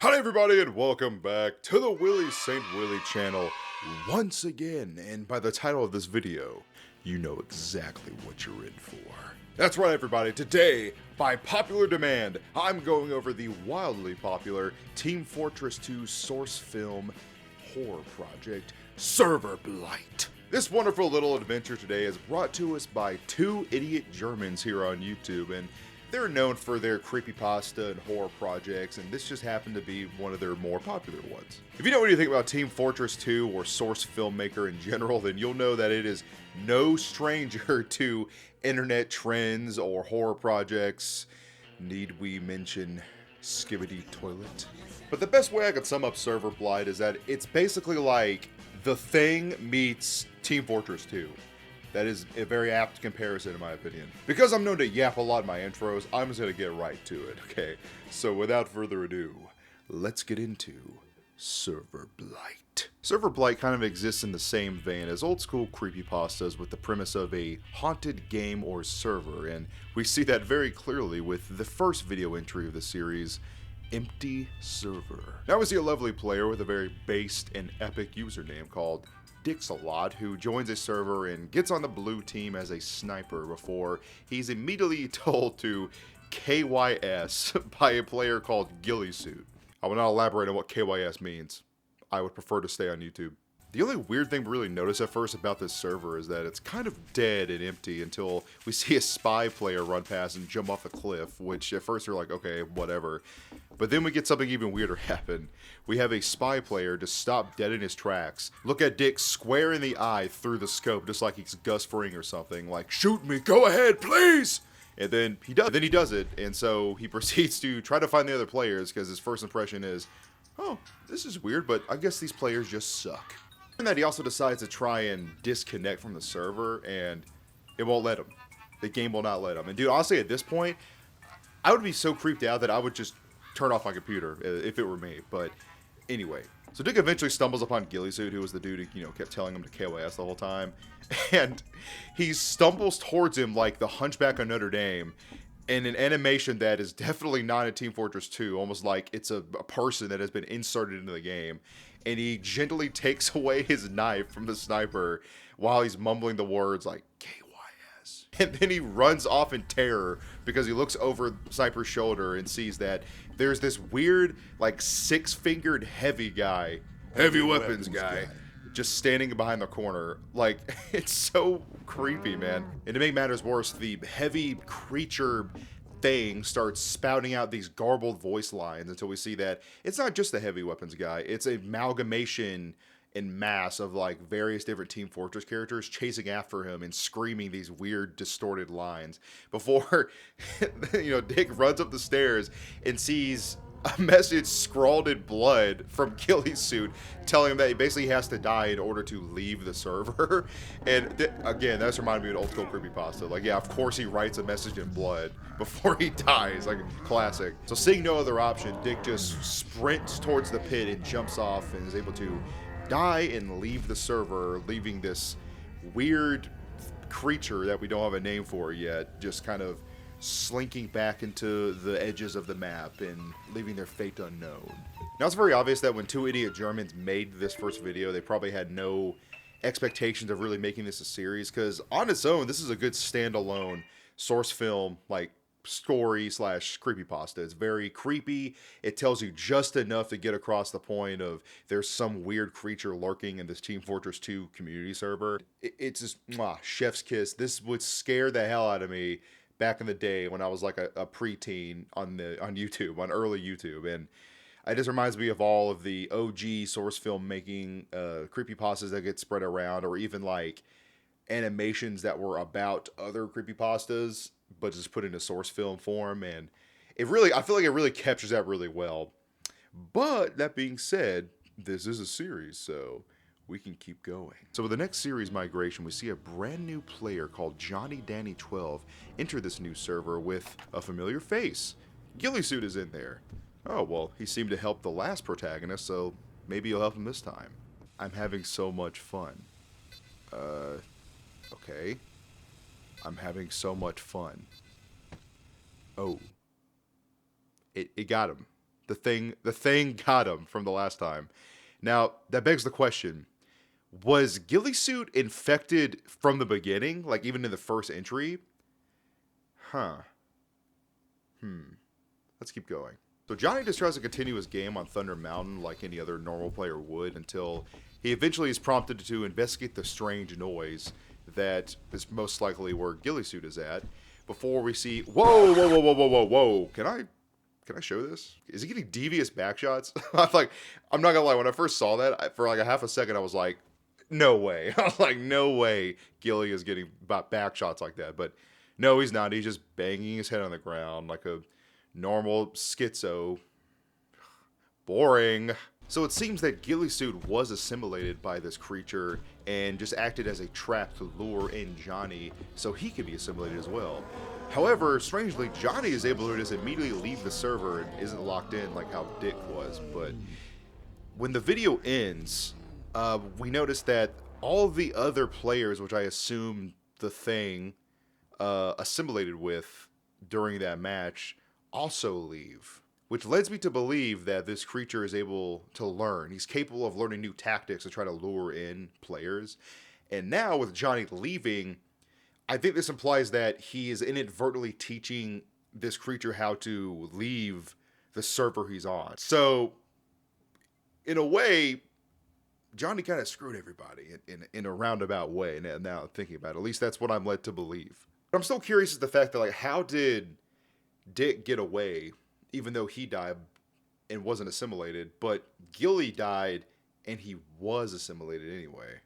Hi everybody and welcome back to the Willy Saint Willy channel once again, and by the title of this video, you know exactly what you're in for. That's right everybody, today, by popular demand, I'm going over the wildly popular Team Fortress 2 source film horror project, Serverblight. This wonderful little adventure today is brought to us by two idiot Germans here on YouTube, and they're known for their creepypasta and horror projects, and this just happened to be one of their more popular ones. If you know anything about Team Fortress 2 or Sourcefilmmaker in general, then you'll know that it is no stranger to internet trends or horror projects. Need we mention Skibidi Toilet? But the best way I could sum up Serverblight is that it's basically like The Thing meets Team Fortress 2. That is a very apt comparison in my opinion. Because I'm known to yap a lot in my intros, I'm just gonna get right to it, okay? So without further ado, let's get into Serverblight. Serverblight kind of exists in the same vein as old school creepypastas with the premise of a haunted game or server, and we see that very clearly with the first video entry of the series, Empty Server. Now we see a lovely player with a very based and epic username called Dix-a-lot, who joins a server and gets on the blue team as a sniper before he's immediately told to KYS by a player called Gillysuit. I will not elaborate on what KYS means. I would prefer to stay on YouTube. The only weird thing to really notice at first about this server is that it's kind of dead and empty until we see a spy player run past and jump off a cliff, which at first you're like, okay, whatever. But then we get something even weirder happen. We have a spy player just stop dead in his tracks, look at Dick square in the eye through the scope, just like he's Gus Fring or something, like, shoot me, go ahead, please! And then he does it, and so he proceeds to try to find the other players, because his first impression is, oh, this is weird, but I guess these players just suck. And that he also decides to try and disconnect from the server, and it won't let him. The game will not let him. And dude, honestly, at this point, I would be so creeped out that I would just turn off my computer if it were me. But anyway, so Dick eventually stumbles upon Gillysuit, who was the dude who, kept telling him to KYS the whole time. And he stumbles towards him like the Hunchback of Notre Dame in an animation that is definitely not in Team Fortress 2, almost like it's a person that has been inserted into the game. And he gently takes away his knife from the sniper while he's mumbling the words like, KYS. And then he runs off in terror because he looks over Sniper's shoulder and sees that there's this weird, like, six-fingered heavy guy, heavy weapons guy, just standing behind the corner. Like, it's so creepy, man. And to make matters worse, the heavy creature thing starts spouting out these garbled voice lines until we see that it's not just the heavy weapons guy, it's an amalgamation in mass of like various different Team Fortress characters chasing after him and screaming these weird distorted lines before Dick runs up the stairs and sees a message scrawled in blood from Gillysuit telling him that he basically has to die in order to leave the server. And again, that's reminded me of an old school creepypasta. Like, yeah, of course he writes a message in blood before he dies. Like, classic. So seeing no other option, Dick just sprints towards the pit and jumps off and is able to die and leave the server, leaving this weird creature that we don't have a name for yet, just kind of slinking back into the edges of the map and leaving their fate unknown. Now, it's very obvious that when two idiot Germans made this first video, they probably had no expectations of really making this a series, because on its own, this is a good standalone source film, like, story slash creepypasta. It's very creepy. It tells you just enough to get across the point of there's some weird creature lurking in this Team Fortress 2 community server. It's just, chef's kiss. This would scare the hell out of me back in the day when I was like a preteen on YouTube, on early YouTube, and it just reminds me of all of the OG source filmmaking creepypastas that get spread around, or even like animations that were about other creepypastas but just put into source film form, and I feel like it really captures that really well. But that being said, this is a series, so we can keep going. So with the next series migration, we see a brand new player called Johnny Danny 12 enter this new server with a familiar face. Gillysuit is in there. Oh, well, he seemed to help the last protagonist, so maybe he'll help him this time. I'm having so much fun. Okay. I'm having so much fun. Oh. It got him. The thing got him from the last time. Now, that begs the question, was Gillysuit infected from the beginning? Like, even in the first entry? Huh. Let's keep going. So Johnny just tries to continue his game on Thunder Mountain like any other normal player would until he eventually is prompted to investigate the strange noise that is most likely where Gillysuit is at. Before we see, whoa, whoa, whoa, whoa, whoa, whoa, whoa! Can I show this? Is he getting devious backshots? I'm not gonna lie. When I first saw that, for like a half a second, I was like, no way. I was like, no way Gilly is getting backshots like that. But no, he's not. He's just banging his head on the ground like a normal schizo. Boring. So it seems that Gillysuit was assimilated by this creature and just acted as a trap to lure in Johnny so he could be assimilated as well. However, strangely, Johnny is able to just immediately leave the server and isn't locked in like how Dick was. But when the video ends, we notice that all the other players, which I assume the thing assimilated with during that match, also leave. Which leads me to believe that this creature is able to learn. He's capable of learning new tactics to try to lure in players. And now with Johnny leaving, I think this implies that he is inadvertently teaching this creature how to leave the server he's on. So, in a way, Johnny kind of screwed everybody in a roundabout way. Now thinking about it, at least that's what I'm led to believe. But I'm still curious as to the fact that, like, how did Dick get away, even though he died and wasn't assimilated, but Gilly died and he was assimilated anyway?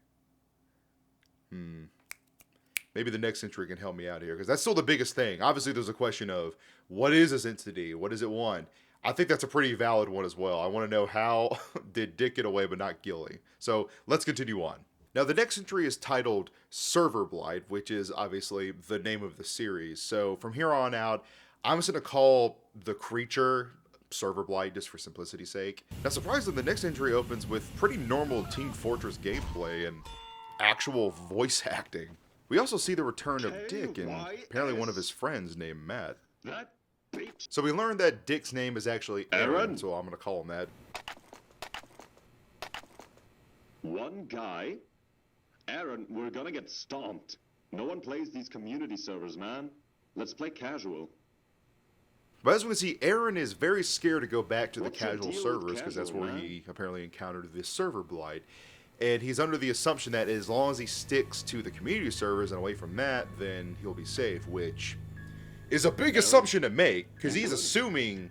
Maybe the next entry can help me out here, because that's still the biggest thing. Obviously, there's a question of, what is this entity? What does it want? I think that's a pretty valid one as well. I want to know, how did Dick get away but not Gilly? So let's continue on. Now, the next entry is titled Serverblight, which is obviously the name of the series. So from here on out, I'm just going to call the creature Serverblight just for simplicity's sake. Now, surprisingly, the next entry opens with pretty normal Team Fortress gameplay and actual voice acting. We also see the return of Dick and apparently one of his friends named Matt. So we learned that Dick's name is actually Aaron, so I'm going to call him that. One guy? Aaron, we're gonna get stomped. No one plays these community servers, man. Let's play casual. But as we can see, Aaron is very scared to go back to the casual servers because that's where he apparently encountered this server blight. And he's under the assumption that as long as he sticks to the community servers and away from that, then he'll be safe, which is a big assumption to make because he's assuming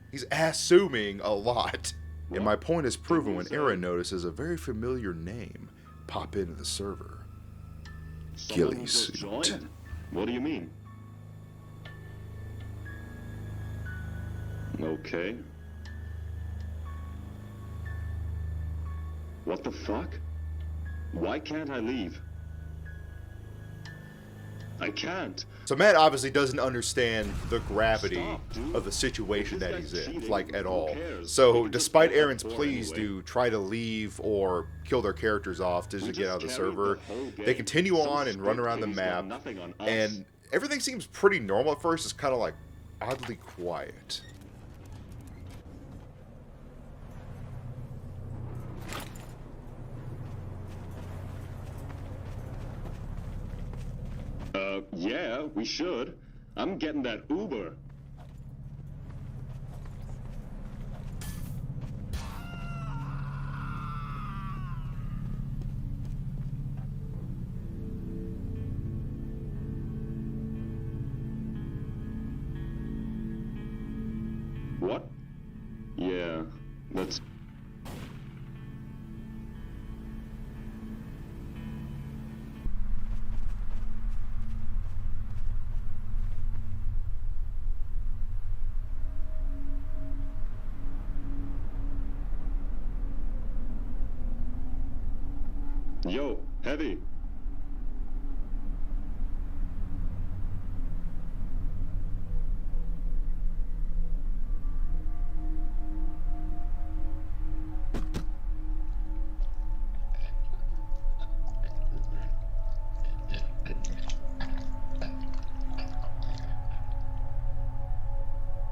a lot. And my point is proven when Aaron notices a very familiar name pop into the server. Gillysuit. What do you mean? Okay. What the fuck? Why can't I leave? I can't. So Matt obviously doesn't understand the gravity of the situation that he's in, like, at all. So despite Aaron's pleas to try to leave or kill their characters off to just get out of the server, they continue on and run around the map, and everything seems pretty normal at first. It's kind of like oddly quiet. Yeah, we should. I'm getting that Uber. What? Yeah, that's... Yo, Heavy.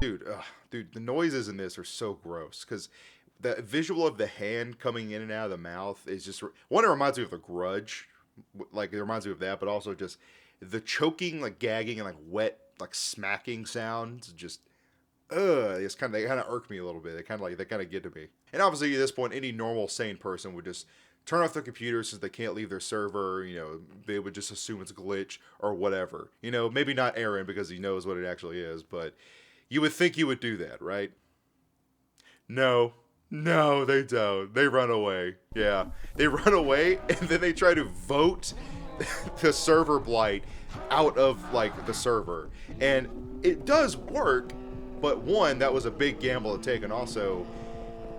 Dude, the noises in this are so gross because the visual of the hand coming in and out of the mouth is just one. It reminds me of The Grudge, like it reminds me of that, but also just the choking, like gagging, and like wet, like smacking sounds. Just they kind of irk me a little bit. They kind of get to me. And obviously, at this point, any normal sane person would just turn off their computer since they can't leave their server. You know, they would just assume it's a glitch or whatever. You know, maybe not Aaron because he knows what it actually is, but you would think you would do that, right? No. No, they don't. They run away. Yeah. They run away and then they try to vote the server blight out of like the server. And it does work, but one, that was a big gamble to take, and also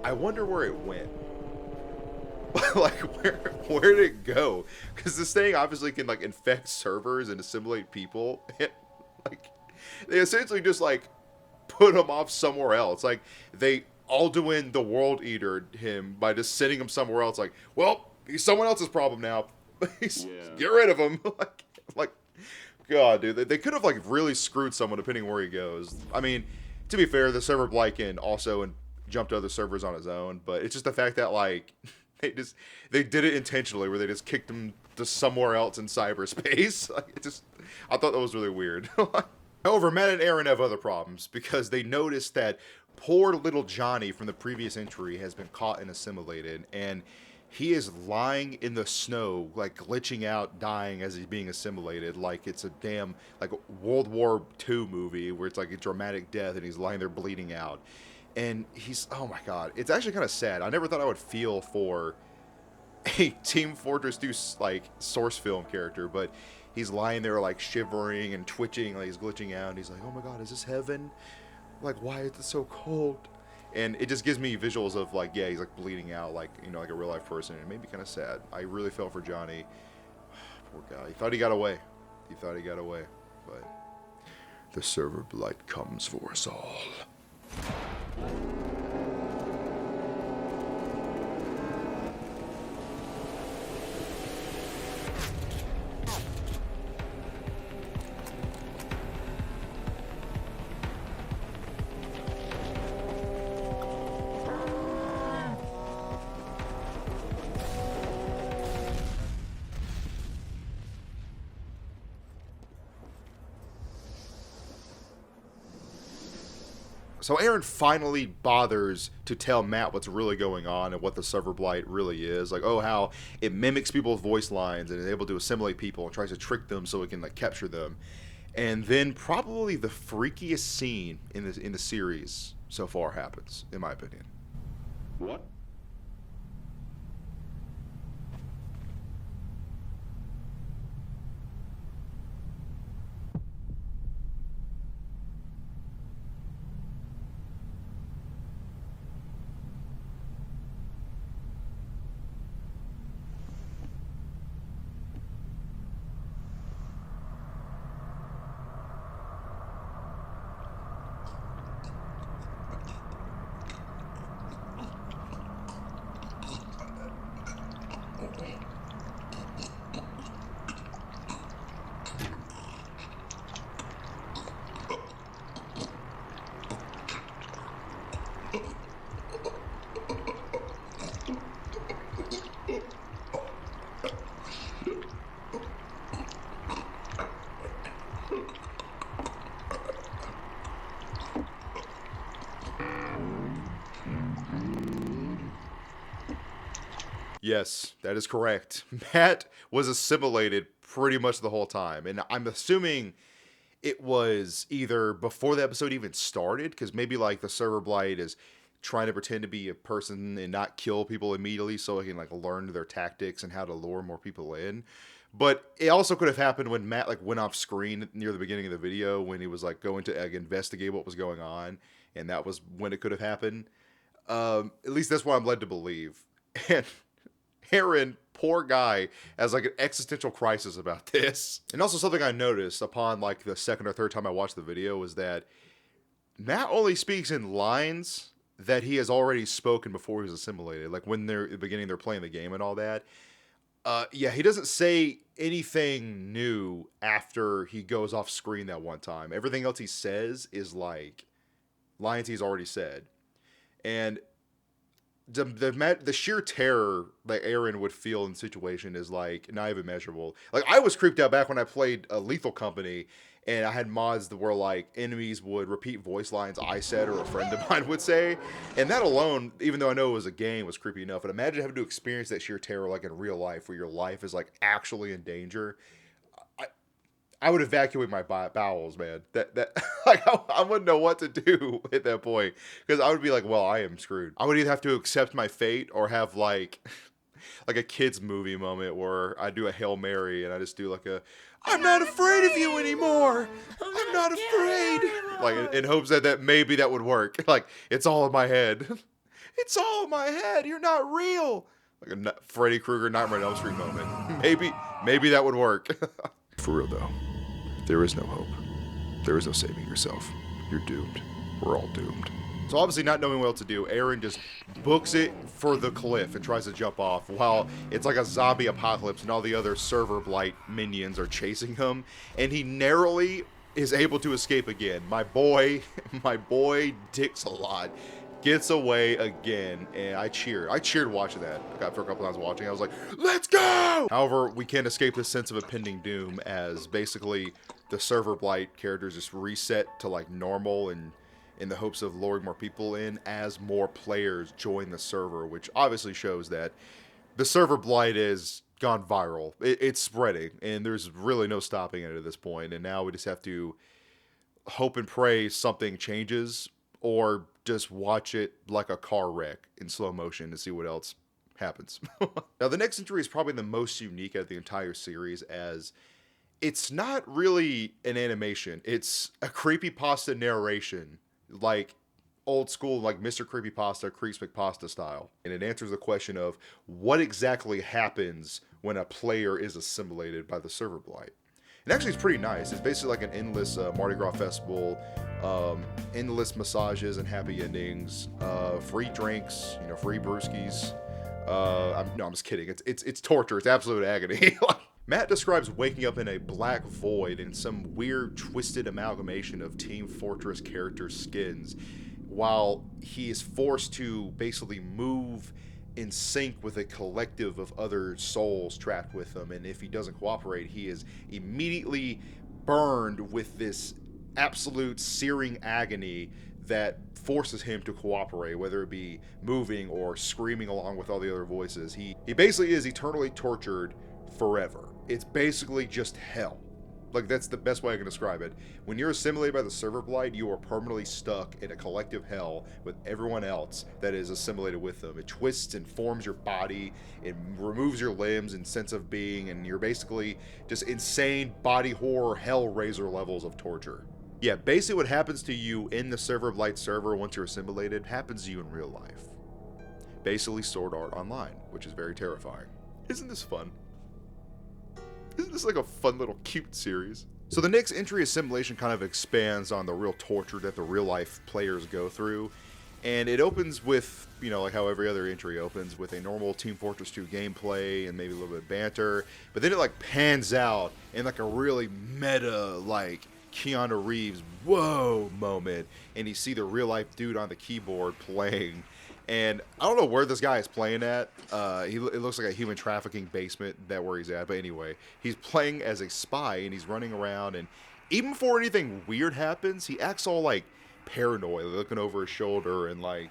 I wonder where it went. Like where did it go? Because this thing obviously can like infect servers and assimilate people. And, like they essentially just like put him off somewhere else. Like they Alduin the World Eater him by just sending him somewhere else. Like, well, he's someone else's problem now. Get rid of him. like, God, dude, they could have like really screwed someone depending where he goes. I mean, to be fair, the server blight can also jump to other servers on his own, but it's just the fact that like they did it intentionally, where they just kicked him to somewhere else in cyberspace. Like, I thought that was really weird. However, Matt and Aaron have other problems because they noticed that poor little Johnny from the previous entry has been caught and assimilated, and he is lying in the snow, like glitching out, dying as he's being assimilated, like it's a damn like World War II movie where it's like a dramatic death, and he's lying there bleeding out, and he's oh my god, it's actually kind of sad. I never thought I would feel for a Team Fortress 2 like source film character, but he's lying there like shivering and twitching, like he's glitching out, and he's like, oh my god, is this heaven? Like, why is it so cold? And it just gives me visuals of like, yeah, he's like bleeding out, like, you know, like a real life person. And it made me kind of sad. I really felt for Johnny. Poor guy. He thought he got away. But the server blight comes for us all. So Aaron finally bothers to tell Matt what's really going on and what the server blight really is. Like, oh, how it mimics people's voice lines and is able to assimilate people and tries to trick them so it can like capture them. And then probably the freakiest scene in the series so far happens, in my opinion. What? Yes, that is correct. Matt was assimilated pretty much the whole time. And I'm assuming it was either before the episode even started, because maybe like the server blight is trying to pretend to be a person and not kill people immediately so he can like learn their tactics and how to lure more people in. But it also could have happened when Matt like went off screen near the beginning of the video when he was like going to like, investigate what was going on, and that was when it could have happened. At least that's what I'm led to believe. And Aaron, poor guy, has like an existential crisis about this. And also something I noticed upon like the second or third time I watched the video was that Matt only speaks in lines that he has already spoken before he was assimilated. Like when they're at the beginning, they're playing the game and all that. Yeah, he doesn't say anything new after he goes off screen that one time. Everything else he says is like Lionty's already said. And the sheer terror that Aaron would feel in the situation is like not even measurable. Like I was creeped out back when I played a Lethal Company, and I had mods that were like enemies would repeat voice lines I said or a friend of mine would say, and that alone, even though I know it was a game, was creepy enough. And imagine having to experience that sheer terror like in real life, where your life is like actually in danger. I would evacuate my bowels, man. That like I wouldn't know what to do at that point, because I would be like, well, I am screwed. I would either have to accept my fate or have like a kids movie moment where I do a Hail Mary and I just do like a I'm not afraid of you anymore. I'm not afraid. Like in hopes that maybe that would work. Like it's all in my head. It's all in my head. You're not real. Like a Freddy Krueger Nightmare on Elm Street moment. Maybe that would work. For real though. There is no hope. There is no saving yourself. You're doomed. We're all doomed. So obviously not knowing what else to do, Aaron just books it for the cliff and tries to jump off while it's like a zombie apocalypse and all the other Serverblight minions are chasing him. And he narrowly is able to escape again. My boy Dix-a-lot gets away again, and I cheered watching that. After a couple times watching, I was like, let's go! However, we can't escape this sense of impending doom as basically the Serverblight characters just reset to like normal, and in the hopes of luring more people in as more players join the server, which obviously shows that the Serverblight is gone viral. It's spreading, and there's really no stopping it at this point, and now we just have to hope and pray something changes, or just watch it like a car wreck in slow motion to see what else happens. Now, the next entry is probably the most unique out of the entire series, as it's not really an animation. It's a creepypasta narration, like old school, like Mr. Creepypasta, Creeps McPasta style. And it answers the question of what exactly happens when a player is assimilated by the Serverblight. And actually, it's pretty nice. It's basically like an endless Mardi Gras festival, endless massages and happy endings, free drinks, free brewskis. I'm just kidding. It's torture. It's absolute agony. Matt describes waking up in a black void in some weird, twisted amalgamation of Team Fortress characters' skins, while he is forced to basically move in sync with a collective of other souls trapped with him, and if he doesn't cooperate, he is immediately burned with this absolute searing agony that forces him to cooperate, whether it be moving or screaming along with all the other voices. He basically is eternally tortured forever. It's basically just hell. Like, that's the best way I can describe it. When you're assimilated by the Serverblight, you are permanently stuck in a collective hell with everyone else that is assimilated with them. It twists and forms your body, it removes your limbs and sense of being, and you're basically just insane body horror hellraiser levels of torture. Yeah, basically what happens to you in the Serverblight server once you're assimilated happens to you in real life. Basically Sword Art Online, which is very terrifying. Isn't this fun? Isn't this like a fun little cute series? So the next entry, Assimilation, kind of expands on the real torture that the real life players go through. And it opens with, like how every other entry opens, with a normal Team Fortress 2 gameplay and maybe a little bit of banter. But then it like pans out in like a really meta, like Keanu Reeves, whoa moment. And you see the real life dude on the keyboard playing. And I don't know where this guy is playing at. It looks like a human trafficking basement where he's at. But anyway, he's playing as a spy and he's running around. And even before anything weird happens, he acts all like paranoid, looking over his shoulder and like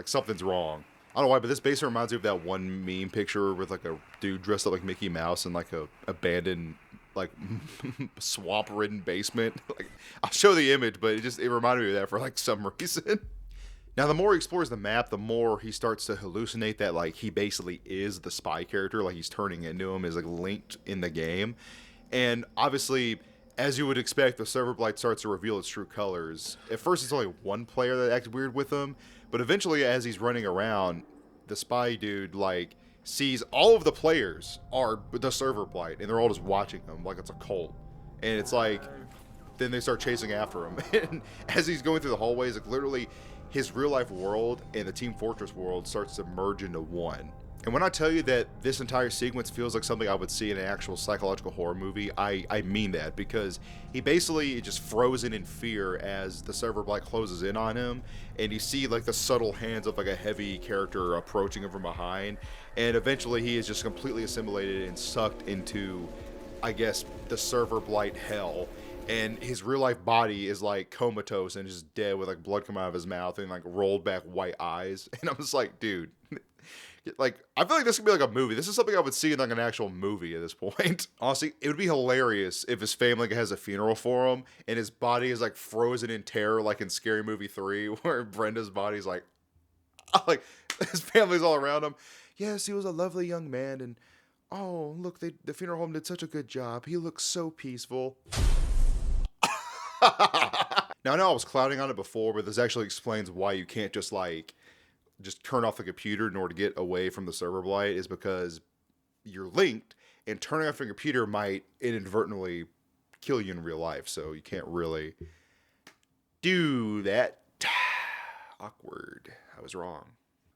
something's wrong. I don't know why, but this basement reminds me of that one meme picture with like a dude dressed up like Mickey Mouse in like a abandoned like swamp-ridden basement. Like, I'll show the image, but it reminded me of that for like some reason. Now, the more he explores the map, the more he starts to hallucinate that, like, he basically is the spy character, like, he's turning into him, is, like, linked in the game. And, obviously, as you would expect, the Serverblight starts to reveal its true colors. At first, it's only one player that acts weird with him, but eventually, as he's running around, the spy dude, like, sees all of the players are the Serverblight, and they're all just watching him like it's a cult. And it's like, then they start chasing after him. And as he's going through the hallways, like, literally, his real life world and the Team Fortress world starts to merge into one. And when I tell you that this entire sequence feels like something I would see in an actual psychological horror movie, I mean that, because he basically is just frozen in fear as the Serverblight closes in on him, and you see like the subtle hands of like a heavy character approaching him from behind, and eventually he is just completely assimilated and sucked into, I guess, the Serverblight hell. And his real life body is like comatose and just dead with like blood coming out of his mouth and like rolled back white eyes. And I'm just like, dude, like, I feel like this could be like a movie. This is something I would see in like an actual movie at this point. Honestly, it would be hilarious if his family has a funeral for him and his body is like frozen in terror, like in Scary Movie 3, where Brenda's body's like his family's all around him. Yes, he was a lovely young man, and oh, look, the funeral home did such a good job. He looks so peaceful. Now, I know I was clouding on it before, but this actually explains why you can't just turn off the computer in order to get away from the Serverblight, is because you're linked, and turning off your computer might inadvertently kill you in real life, so you can't really do that. Awkward. I was wrong.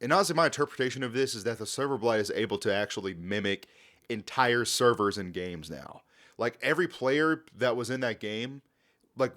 And honestly, my interpretation of this is that the Serverblight is able to actually mimic entire servers in games now. Like, every player that was in that game, like,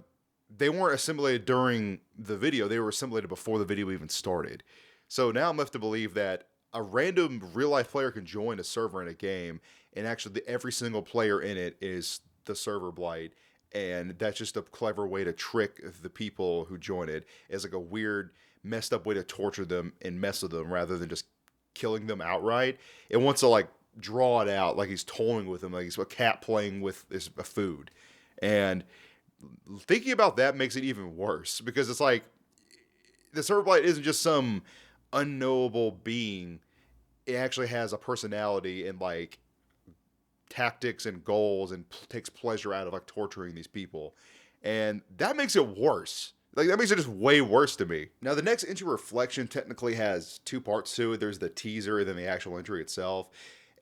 they weren't assimilated during the video, they were assimilated before the video even started. So now I'm left to believe that a random real-life player can join a server in a game, and actually every single player in it is the Serverblight, and that's just a clever way to trick the people who join it, as like a weird, messed up way to torture them and mess with them rather than just killing them outright. It wants to like draw it out like he's toying with them, like he's a cat playing with his food. And thinking about that makes it even worse, because it's like the Serverblight isn't just some unknowable being. It actually has a personality and like tactics and goals, and takes pleasure out of like torturing these people, and that makes it worse. Like, that makes it just way worse to me. Now, the next entry, Reflection, technically has two parts to it. There's the teaser and then the actual entry itself.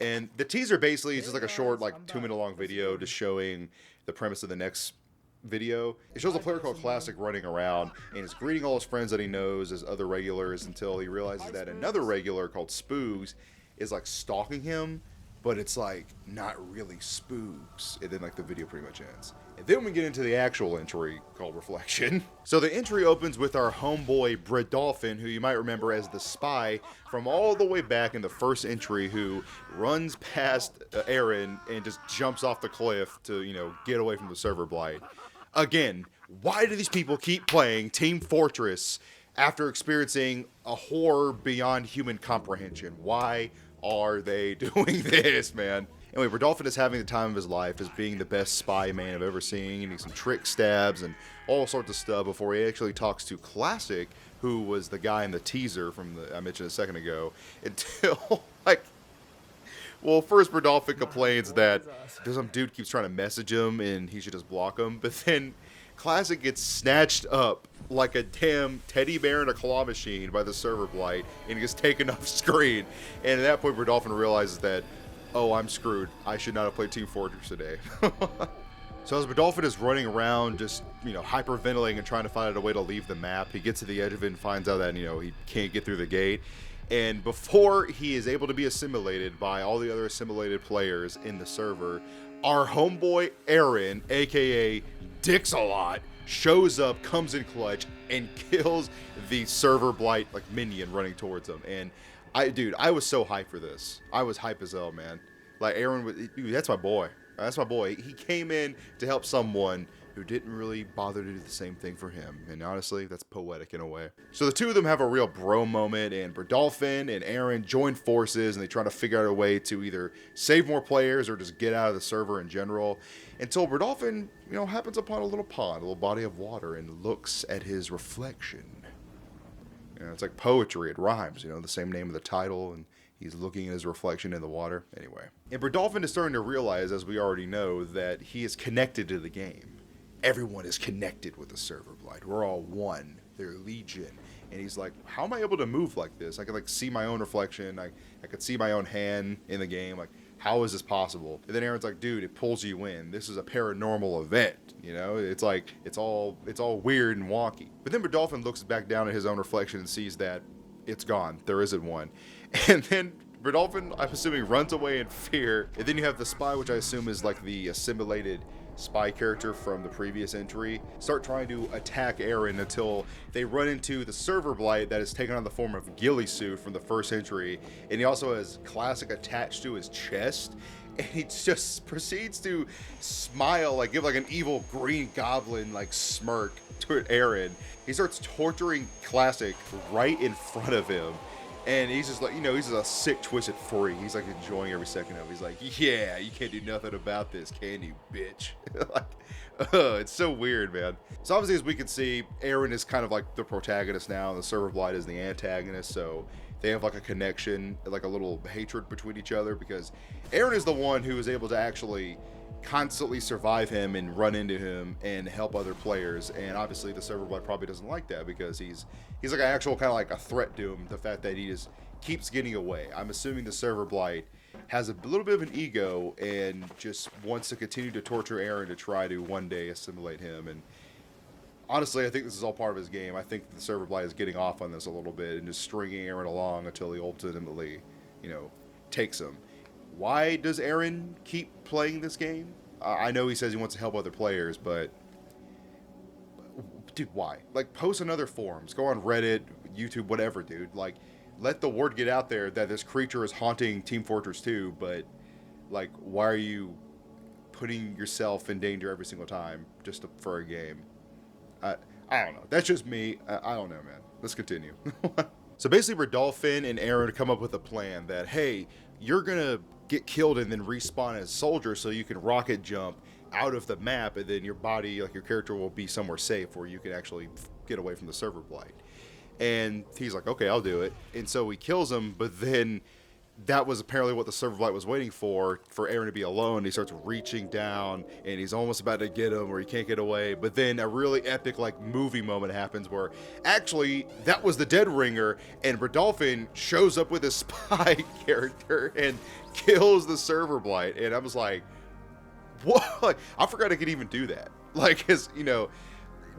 And the teaser basically is just like a short, like 2-minute long video just showing the premise of the next video. It shows a player called Classic running around and is greeting all his friends that he knows as other regulars, until he realizes that another regular called Spooks is like stalking him, but it's like not really Spooks. And then like the video pretty much ends. And then we get into the actual entry called Reflection. So the entry opens with our homeboy Bredolphin, who you might remember as the spy from all the way back in the first entry, who runs past Aaron and just jumps off the cliff to, you know, get away from the Serverblight. Again, why do these people keep playing Team Fortress after experiencing a horror beyond human comprehension? Why are they doing this, man? Anyway, Bredolphin is having the time of his life as being the best spy man I've ever seen, and he's some trick stabs and all sorts of stuff before he actually talks to Classic, who was the guy in the teaser from I mentioned a second ago, until, like, well, first Bredolphin complains that some dude keeps trying to message him and he should just block him, but then Classic gets snatched up like a damn teddy bear in a claw machine by the Serverblight and gets taken off screen. And at that point, Bredolphin realizes that, oh, I'm screwed. I should not have played Team Fortress today. So as Bredolphin is running around, just, you know, hyperventilating and trying to find out a way to leave the map, he gets to the edge of it and finds out that, you know, he can't get through the gate. And before he is able to be assimilated by all the other assimilated players in the server, our homeboy Aaron, aka Dix-a-Lot, shows up, comes in clutch, and kills the Serverblight like minion running towards him. And I was so hyped for this. I was hype as hell, man. Like, Aaron, dude, that's my boy. That's my boy. He came in to help someone who didn't really bother to do the same thing for him. And honestly, that's poetic in a way. So the two of them have a real bro moment, and Bredolphin and Aaron join forces, and they try to figure out a way to either save more players or just get out of the server in general, until Bredolphin, you know, happens upon a little pond, a little body of water, and looks at his reflection. You know, it's like poetry. It rhymes, you know, the same name of the title, and he's looking at his reflection in the water. Anyway. And Bredolphin is starting to realize, as we already know, that he is connected to the game. Everyone is connected with the Serverblight. We're all one. They're legion. And he's like, how am I able to move like this? I can like see my own reflection. I could see my own hand in the game. Like, How is this possible? And then Aaron's like, dude, it pulls you in. This is a paranormal event. You know, it's like, it's all weird and wonky. But then Rodolphin looks back down at his own reflection and sees that it's gone. There isn't one. And then Rodolphin, I'm assuming, runs away in fear. And then you have the spy, which I assume is like the assimilated spy character from the previous entry, start trying to attack Aaron until they run into the Serverblight that is taken on the form of ghillie suit from the first entry, and he also has classic attached to his chest, and he just proceeds to smile, like give like an evil green goblin like smirk to Aaron. He starts torturing Classic right in front of him. And he's just like, you know, he's just a sick, twisted freak. He's like enjoying every second of it. He's like, yeah, you can't do nothing about this, can you, bitch? Like, it's so weird, man. So obviously, as we can see, Aaron is kind of like the protagonist now, and the Serverblight is the antagonist. So they have like a connection, like a little hatred between each other, because Aaron is the one who is able to actually constantly survive him and run into him and help other players. And obviously the Serverblight probably doesn't like that, because he's like an actual kind of like a threat to him, the fact that he just keeps getting away. I'm assuming the Serverblight has a little bit of an ego and just wants to continue to torture Aaron to try to one day assimilate him. And honestly, I think this is all part of his game. I think the Serverblight is getting off on this a little bit and just stringing Aaron along until he ultimately, you know, takes him. Why does Aaron keep playing this game? I know he says he wants to help other players, but dude, why? Like, post on other forums, go on Reddit, YouTube, whatever, dude. Like, let the word get out there that this creature is haunting Team Fortress 2, but like, why are you putting yourself in danger every single time just for a game? I don't know. That's just me. I don't know, man. Let's continue. So basically, Rodolphin and Aaron come up with a plan that, hey, you're gonna get killed and then respawn as soldier so you can rocket jump out of the map, and then your body, like your character, will be somewhere safe where you can actually get away from the Serverblight. And he's like, okay, I'll do it. And so he kills him, but then that was apparently what the Serverblight was waiting for Aaron to be alone. He starts reaching down, and he's almost about to get him, or he can't get away. But then a really epic, like, movie moment happens where actually that was the dead ringer, and Rodolphin shows up with his spy character and kills the Serverblight. And I was like, what? Like, I forgot I could even do that. Like, cause, you know,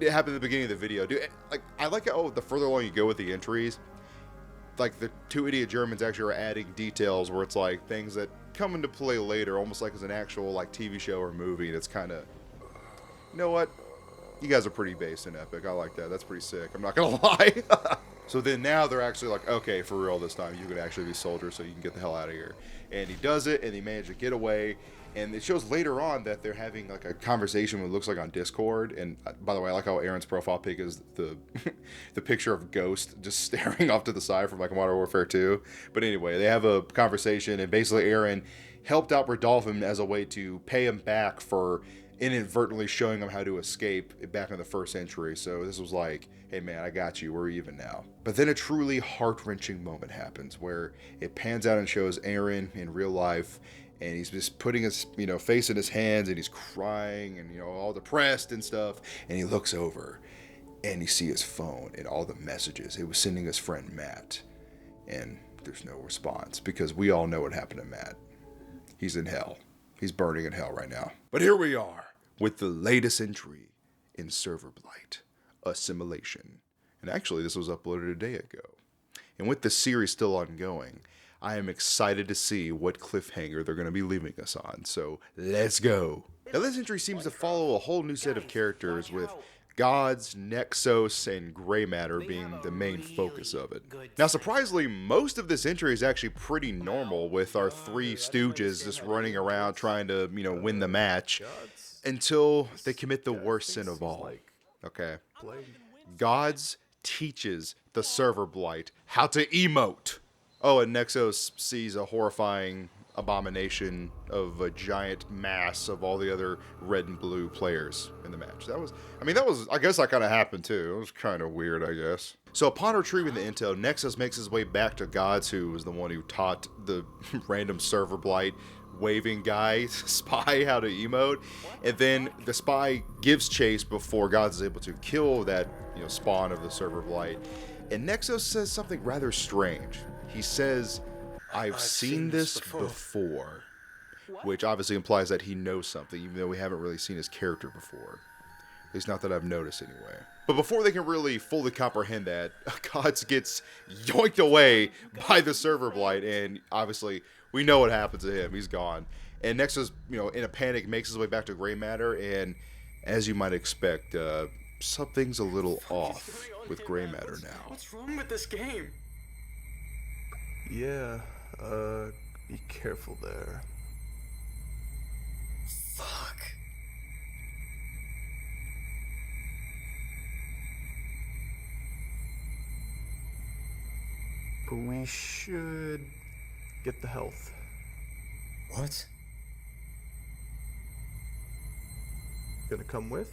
it happened at the beginning of the video. Dude, like, I like how the further along you go with the entries, like the two idiot Germans actually are adding details where it's like things that come into play later, almost like as an actual like TV show or movie. And it's kind of, you know what? You guys are pretty based and epic. I like that. That's pretty sick. I'm not gonna lie. So then now they're actually like, okay, for real this time, you can actually be soldier, so you can get the hell out of here. And he does it, and he managed to get away. And it shows later on that they're having like a conversation, what looks like on Discord. And by the way, I like how Aaron's profile pic is the the picture of Ghost just staring off to the side from like Modern Warfare 2. But anyway, they have a conversation, and basically Aaron helped out Rodolphin as a way to pay him back for inadvertently showing him how to escape back in the first entry. So this was like, hey man, I got you, we're even now. But then a truly heart-wrenching moment happens where it pans out and shows Aaron in real life, and he's just putting his, you know, face in his hands, and he's crying and, you know, all depressed and stuff. And he looks over and he sees his phone and all the messages it was sending his friend Matt. And there's no response, because we all know what happened to Matt. He's in hell. He's burning in hell right now. But here we are with the latest entry in Serverblight, Assimilation. And actually, this was uploaded a day ago. And with the series still ongoing, I am excited to see what cliffhanger they're going to be leaving us on. So let's go. Now, this entry seems to follow a whole new set of characters, with gods, Nexos, and Grey Matter being the main focus of it. Now, surprisingly, most of this entry is actually pretty normal, with our three stooges just running around trying to, you know, win the match, until they commit the worst sin of all. Okay? Gods teaches the Serverblight how to emote. Oh, and Nexos sees a horrifying abomination of a giant mass of all the other red and blue players in the match. I guess that kind of happened too. It was kind of weird, I guess. So upon retrieving the intel, Nexus makes his way back to Gods, who was the one who taught the random Serverblight waving guy spy how to emote. And then the spy gives chase before Gods is able to kill that, you know, spawn of the Serverblight. And Nexus says something rather strange. He says, I've seen this before. which obviously implies that he knows something, even though we haven't really seen his character before. At least not that I've noticed anyway. But before they can really fully comprehend that, Gods gets yoinked away by the Serverblight, and obviously we know what happens to him. He's gone. And Nexus, in a panic, makes his way back to Gray Matter, and as you might expect, something's a little off with Gray Matter now. What's wrong with this game? Yeah, be careful there. Fuck. But we should get the health. What? Gonna come with?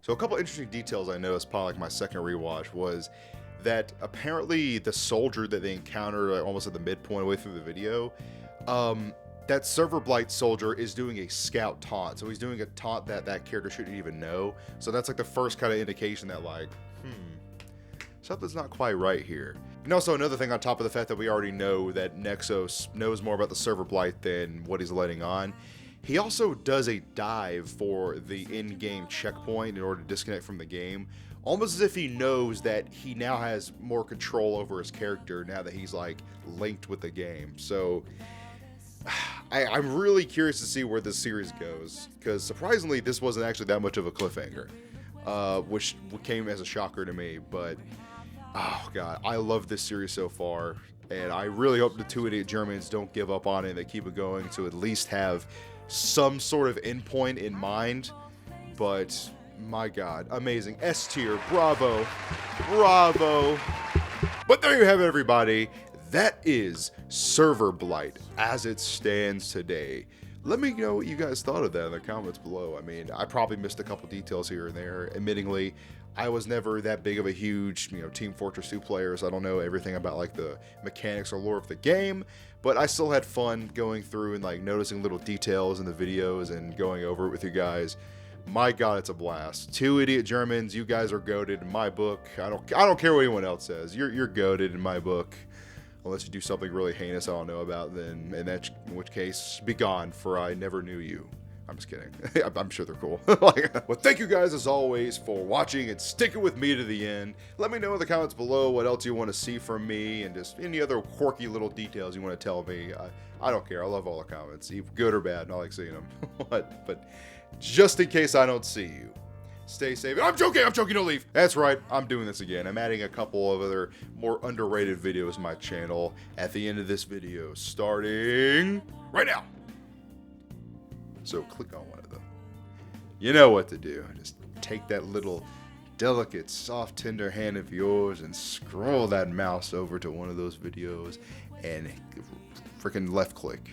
So a couple interesting details I noticed upon like my second rewatch was that apparently the soldier that they encountered almost at the midpoint away through the video, that Serverblight soldier is doing a scout taunt. So he's doing a taunt that that character shouldn't even know. So that's like the first kind of indication that like, something's not quite right here. And also another thing on top of the fact that we already know that Nexus knows more about the Serverblight than what he's letting on. He also does a dive for the in-game checkpoint in order to disconnect from the game, almost as if he knows that he now has more control over his character now that he's like linked with the game. So I'm really curious to see where this series goes, because surprisingly this wasn't actually that much of a cliffhanger, which came as a shocker to me. But oh god, I love this series so far, and I really hope the Two Idiot Germans don't give up on it and they keep it going to at least have some sort of endpoint in mind. But my god, amazing. S tier, bravo, bravo. But there you have it, everybody. That is Serverblight as it stands today. Let me know what you guys thought of that in the comments below. I mean, I probably missed a couple details here and there. Admittingly, I was never that big of a huge, Team Fortress 2 player, so I don't know everything about like the mechanics or lore of the game, but I still had fun going through and like noticing little details in the videos and going over it with you guys. My god, it's a blast. Two Idiot Germans, you guys are goated in my book. I don't care what anyone else says. You're goated in my book. Unless you do something really heinous I don't know about, then in which case, be gone, for I never knew you. I'm just kidding. I'm sure they're cool. Well, thank you guys as always for watching and sticking with me to the end. Let me know in the comments below what else you want to see from me and just any other quirky little details you want to tell me. I don't care. I love all the comments, either good or bad, and I like seeing them. But just in case I don't see you, stay safe. I'm joking, don't leave. That's right, I'm doing this again. I'm adding a couple of other more underrated videos to my channel at the end of this video, starting right now. So click on one of them. You know what to do. Just take that little delicate, soft, tender hand of yours and scroll that mouse over to one of those videos and freaking left click.